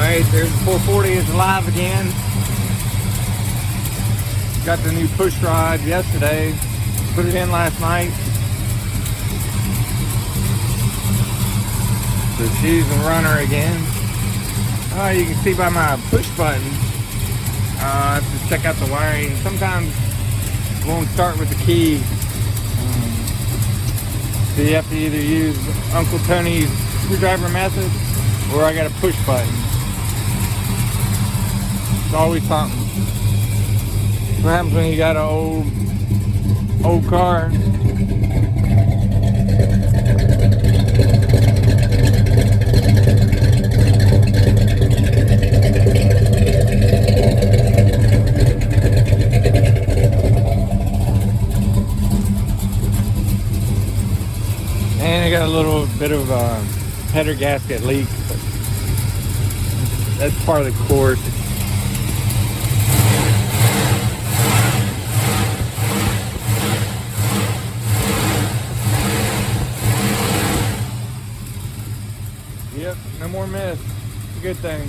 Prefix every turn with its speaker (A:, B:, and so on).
A: Alright, there's the 440 is alive again. Got the new push rod yesterday. Put it in last night. So she's a runner again. You can see by my push button, I have to check out the wiring. Sometimes it won't start with the key. So you have to either use Uncle Tony's screwdriver method, or I got a push button. It's always something. What happens when you got an old car? And I got a little bit of a header gasket leak, but that's part of the course. Yep, no more mist. It's a good thing.